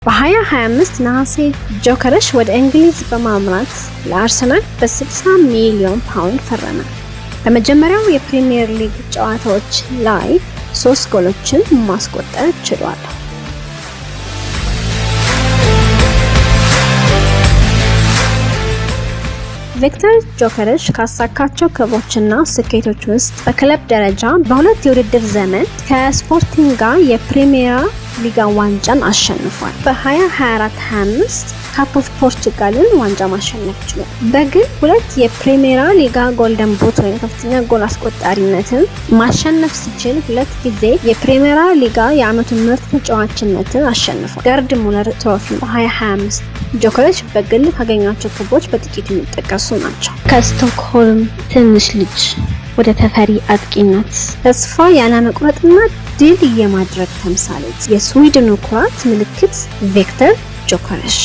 በ2025 ነሐሴ ጆከረሽ ወደ እንግሊዝ በማምራት ለአርሰናል በ60 ሚሊዮን ፓውንድ ፈረመ። በመጀመሪያው የፕሪሚየር ሊግ ጨዋታዎች ላይ 3 ጎሎችን ማስቆጠር ችሏል። ቪክተር ጆከረሽ ካሳካቸው ክብሮችና ስኬቶች ውስጥ በክለብ ደረጃ በሁለት የውድድር ዘመን ከስፖርቲንግ ጋር የፕሪሚየር ሊግ ዋንጫን አሸንፏል። በ2024-25 ካፕ ኦፍ ፖርቹጋልን ዋንጫ ማሸነፍ ችሏል። በግል ሁለት የፕሪሚየር ሊግ ጎልደን ቡት ወይም ከፍተኛ ጎል አስቆጣሪነትን ማሸነፍ ሲችል ሁለት ጊዜ የፕሪሚየር ሊግ የዓመቱ ምርጥ ተጫዋችነትን አሸንፏል። ገርድ ሙለር ትሮፊ በ2025 ጆከረሽ በግል ካገኛቸው ክብሮች በጥቂቱ የሚጠቀሱ ናቸው። ከስቶክሆልም ትንሽ ልጅ ወደ ተፈሪ አጥቂነት፣ ተስፋ ያለመቁረጥና ድል የማድረግ ተምሳሌት፣ የስዊድኑ ኩራት ምልክት ቪክተር ጆከረሽ